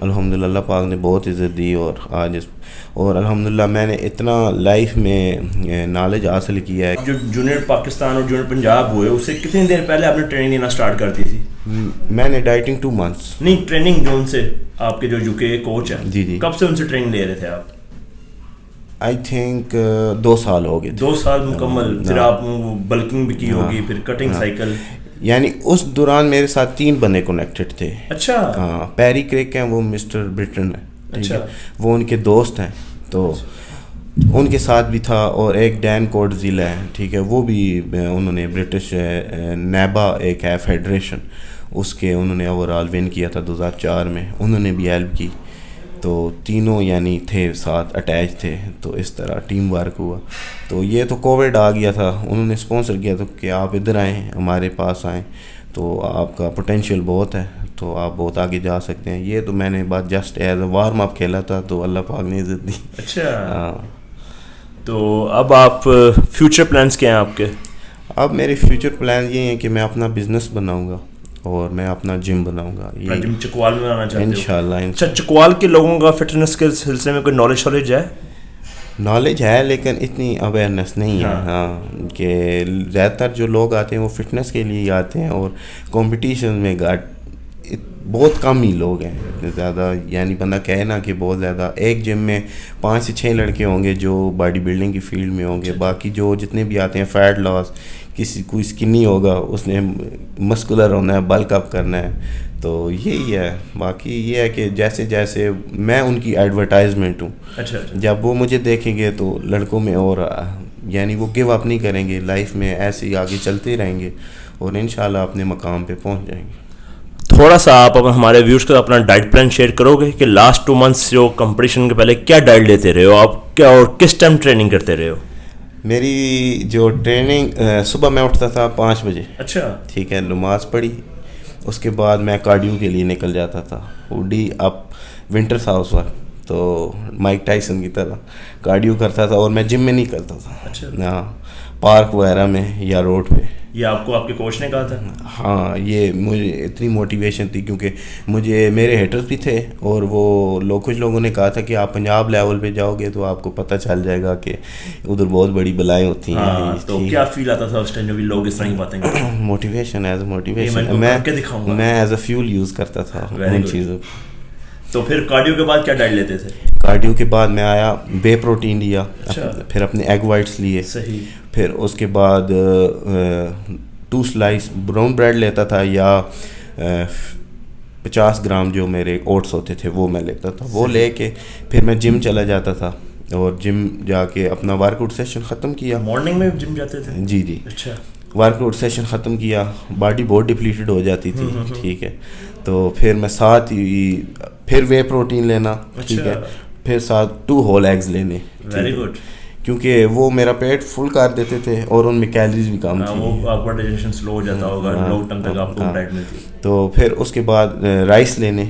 الحمدللہ اللہ پاک نے بہت عزت دی, اور الحمدللہ میں نے اتنا لائف میں نالج حاصل کیا ہے. جو جونیئر پاکستان اور جونیئر پنجاب ہوئے اس سے کتنی دیر پہلے آپ نے ٹریننگ دینا اسٹارٹ کر دی تھی؟ میں نے ڈائٹنگ 2 months. نہیں, ٹریننگ جو ان سے آپ کے جو UK کے کوچ ہیں, جی کب سے ان سے ٹریننگ لے رہے تھے آپ؟ آئی تھنک 2 سال ہو گئے. 2 سال مکمل. پھر آپ بلکنگ بھی کی ہوگی, پھر کٹنگ سائیکل. یعنی اس دوران میرے ساتھ 3 بندے کنیکٹڈ تھے. اچھا. ہاں, پیری کرک ہیں, وہ مسٹر برٹن ہے. اچھا. وہ ان کے دوست ہیں, تو ان کے ساتھ بھی تھا. اور ایک ڈین کوڈ ضلع ہے, ٹھیک ہے, وہ بھی انہوں نے برٹش نیبا ایک ہے فیڈریشن, اس کے انہوں نے اوور آل ون کیا تھا 2004 میں, انہوں نے بھی ہیلپ کی. تو تینوں یعنی تھے ساتھ اٹیچ تھے, تو اس طرح ٹیم ورک ہوا. تو یہ تو کووڈ آ گیا تھا, انہوں نے اسپانسر کیا تھا کہ آپ ادھر آئیں, ہمارے پاس آئیں, تو آپ کا پوٹینشیل بہت ہے, تو آپ بہت آگے جا سکتے ہیں. یہ تو میں نے بات just as a warm up کھیلا تھا, تو اللہ پاک نے عزت دی. اچھا. ہاں. تو اب آپ فیوچر پلانس کیا ہیں آپ کے؟ اب میرے فیوچر پلان یہ ہیں کہ میں اپنا بزنس بناؤں گا اور میں اپنا جم بناؤں گا. یہ جم چکوال میں آنا چاہتے ہیں انشاءاللہ. اچھا, چکوال کے لوگوں کا فٹنس کے سلسلے میں کوئی نالج ہے؟ نالج ہے, لیکن اتنی اویئرنیس نہیں ہے. ہاں, کہ زیادہ تر جو لوگ آتے ہیں وہ فٹنس کے لیے آتے ہیں, اور کمپٹیشن میں بہت کم ہی لوگ ہیں اتنے زیادہ. یعنی بندہ کہے نا کہ بہت زیادہ, ایک جم میں 5 سے 6 لڑکے ہوں گے جو باڈی بلڈنگ کی فیلڈ میں ہوں گے. باقی جو جتنے بھی آتے ہیں فیٹ لاس, کسی کوئی اسکنی ہوگا, اس نے مسکولر ہونا ہے, بلک اپ کرنا ہے. تو یہی ہے. باقی یہ ہے کہ جیسے جیسے میں ان کی ایڈورٹائزمنٹ ہوں. اچھا. جب وہ مجھے دیکھیں گے تو لڑکوں میں, اور یعنی وہ گیو اپ نہیں کریں گے, لائف میں ایسے ہی آگے چلتے رہیں گے, اور انشاءاللہ اپنے مقام پہ پہنچ جائیں گے. تھوڑا سا آپ ہمارے ویورز کو اپنا ڈائٹ پلان شیئر کرو گے کہ لاسٹ 2 months جو کمپٹیشن کے پہلے کیا ڈائٹ لیتے رہے ہو آپ, کیا اور کس ٹائم ٹریننگ کرتے رہے ہو؟ میری جو ٹریننگ, صبح میں اٹھتا تھا 5 بجے. اچھا. ٹھیک ہے, نماز پڑھی, اس کے بعد میں کارڈیو کے لیے نکل جاتا تھا. ہوڈی اپ ونٹر تھا اس وقت, تو مائک ٹائسن کی طرح کارڈیو کرتا تھا, اور میں جم میں نہیں کرتا تھا. اچھا. ہاں, پارک وغیرہ میں یا روڈ پہ. یہ آپ کو آپ کے کوچ نے کہا تھا؟ ہاں, یہ مجھے اتنی موٹیویشن تھی, کیونکہ مجھے میرے ہیٹرز بھی تھے, اور وہ کچھ لوگوں نے کہا تھا کہ آپ پنجاب لیول پہ جاؤ گے تو آپ کو پتہ چل جائے گا کہ ادھر بہت بڑی بلائیں ہوتی ہیں. تو کیا فیل آتا تھا اس ٹائم جب لوگ اس طرح کی باتیں کرتے ہیں؟ موٹیویشن, ایز اے موٹیویشن, میں ایز اے فیول یوز کرتا تھا ان چیزوں. تو پھر کارڈیو کے بعد کیا ڈائٹ لیتے تھے؟ کارڈیو کے بعد میں آیا, بے پروٹین لیا, پھر اپنے ایگ وائٹس لیے. صحیح. پھر اس کے بعد 2 slice براؤن بریڈ لیتا تھا, یا 50 گرام جو میرے اوٹس ہوتے تھے وہ میں لیتا تھا. وہ لے کے پھر میں جم چلا جاتا تھا, اور جم جا کے اپنا ورک آؤٹ سیشن ختم کیا. مارننگ میں جم جاتے تھے؟ جی جی. اچھا. ورک آؤٹ سیشن ختم کیا, باڈی بہت ڈپلیٹڈ ہو جاتی تھی. ٹھیک ہے, تو پھر میں ساتھ ہی پھر وے پروٹین لینا. ٹھیک ہے, پھر ساتھ 2 whole eggs لینے. Very good. کیونکہ وہ میرا پیٹ فل کر دیتے تھے, اور ان میں کیلریز بھی کم تھی. وہ آپ کا ڈائجیشن سلو ہو جاتا ہوگا, لانگ ٹرم تک آپ کو ڈائٹ ملتی. تو پھر اس کے بعد رائس لینے,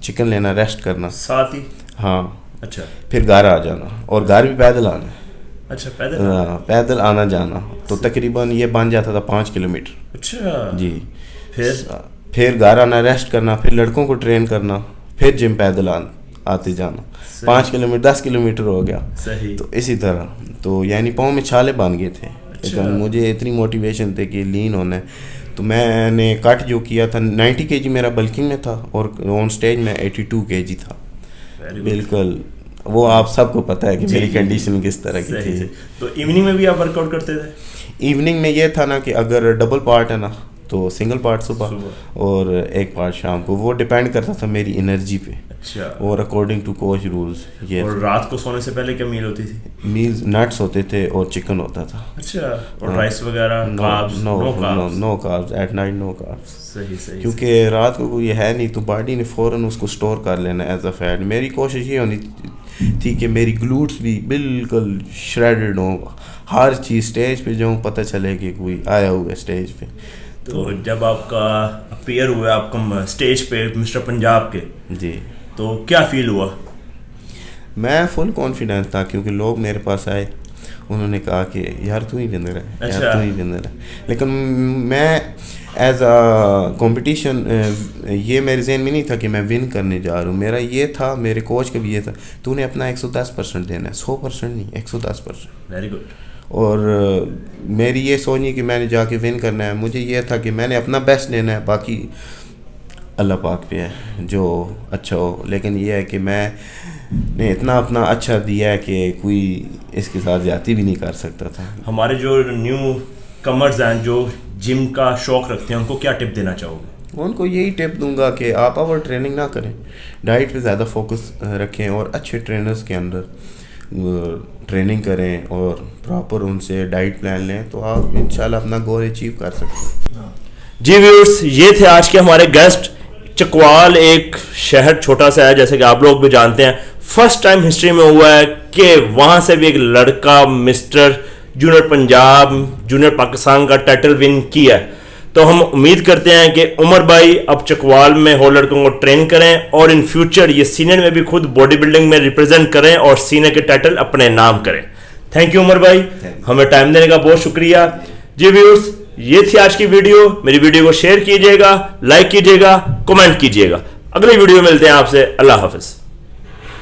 چکن لینا, ریسٹ کرنا ساتھ ہی. ہاں. اچھا. پھر گھر آ جانا, اور گھر بھی پیدل آنا. اچھا. پیدل آنا جانا, تو تقریباً یہ بن جاتا تھا 5 کلومیٹر. اچھا. جی. پھر گھر آنا, ریسٹ کرنا, پھر لڑکوں کو ٹرین کرنا, پھر جم پیدل آتے جانا. 5 کلومیٹر 10 کلومیٹر ہو گیا. صحیح. تو اسی طرح, تو یعنی پاؤں میں چھالے بن گئے تھے. لیکن مجھے اتنی موٹیویشن تھی کہ لین ہونا ہے, تو میں نے کٹ جو کیا تھا 90 kg میرا بلکنگ میں تھا, اور آن سٹیج میں 82 kg تھا. بالکل, وہ آپ سب کو پتہ ہے کہ میری کنڈیشن کس طرح کی تھی. تو ایوننگ میں بھی آپ ورک آؤٹ کرتے تھے؟ ایوننگ میں یہ تھا نا کہ اگر ڈبل پارٹ ہے نا, تو سنگل پارٹ صبح اور ایک پارٹ شام کو. وہ ڈپینڈ کرتا تھا میری انرجی پہ. اچھا. اور اکارڈنگ ٹو کوچ رولز. یہ اور رات کو سونے سے پہلے کیا میل ہوتی تھی؟ میلز نٹس ہوتے تھے اور چکن ہوتا تھا. اچھا. اور رائس وغیرہ؟ No carbs at night, no carbs. صحیح. کیونکہ رات کو کوئی ہے نہیں, تو باڈی نے فوراً اس کو اسٹور کر لینا ایز اے فیٹ. میری کوشش یہ ہونی تھی کہ میری گلوٹس بھی بالکل شریڈڈ ہوں, ہر چیز. اسٹیج پہ جاؤں پتہ چلے کہ کوئی آیا ہوا ہے اسٹیج پہ. تو جب آپ کا اپیئر ہوا آپ کا اسٹیج پہ مسٹر پنجاب کے, جی, تو کیا فیل ہوا؟ میں فل کانفیڈنس تھا, کیونکہ لوگ میرے پاس آئے, انہوں نے کہا کہ یار تو ہی ونر ہے, یار تو ہی ونر ہے. لیکن میں ایز اے کمپٹیشن یہ میرے ذہن میں نہیں تھا کہ میں ون کرنے جا رہا ہوں. میرا یہ تھا, میرے کوچ کا بھی یہ تھا, تو نے اپنا 110% دینا ہے, 100% نہیں, 110%. Very good. اور میری یہ سوچ نہیں کہ میں نے جا کے ون کرنا ہے, مجھے یہ تھا کہ میں نے اپنا بیسٹ دینا ہے, باقی اللہ پاک پہ ہے جو اچھا ہو. لیکن یہ ہے کہ میں نے اتنا اپنا اچھا دیا ہے کہ کوئی اس کے ساتھ زیادتی بھی نہیں کر سکتا تھا. ہمارے جو نیو کمرز ہیں جو جم کا شوق رکھتے ہیں ان کو کیا ٹپ دینا چاہو گے؟ ان کو یہی ٹپ دوں گا کہ آپ اوور ٹریننگ نہ کریں, ڈائٹ پہ زیادہ فوکس رکھیں اور اچھے ٹرینرز کے انڈر ٹریننگ کریں اور پراپر ان سے ڈائٹ پلان لیں, تو آپ انشاءاللہ اپنا گول اچیو کر سکتے ہیں. جی ویورز, یہ تھے آج کے ہمارے گیسٹ. چکوال ایک شہر چھوٹا سا ہے جیسے کہ آپ لوگ بھی جانتے ہیں. فرسٹ ٹائم ہسٹری میں ہوا ہے کہ وہاں سے بھی ایک لڑکا mister junior Punjab, junior Pakistan کا ٹائٹل ون کیا ہے. تو ہم امید کرتے ہیں کہ عمر بھائی اب چکوال میں ہو لڑکوں کو ٹرین کریں اور ان فیوچر یہ سینئر میں بھی خود باڈی بلڈنگ میں ریپرزینٹ کریں اور سینئر کے ٹائٹل اپنے نام کریں. تھینک یو عمر بھائی, ہمیں ٹائم دینے کا بہت شکریہ. جی ویورز, یہ تھی آج کی ویڈیو. میری ویڈیو کو شیئر کیجیے گا, لائک کیجیے گا, کمنٹ کیجیے گا. اگلی ویڈیو ملتے ہیں آپ سے. اللہ حافظ.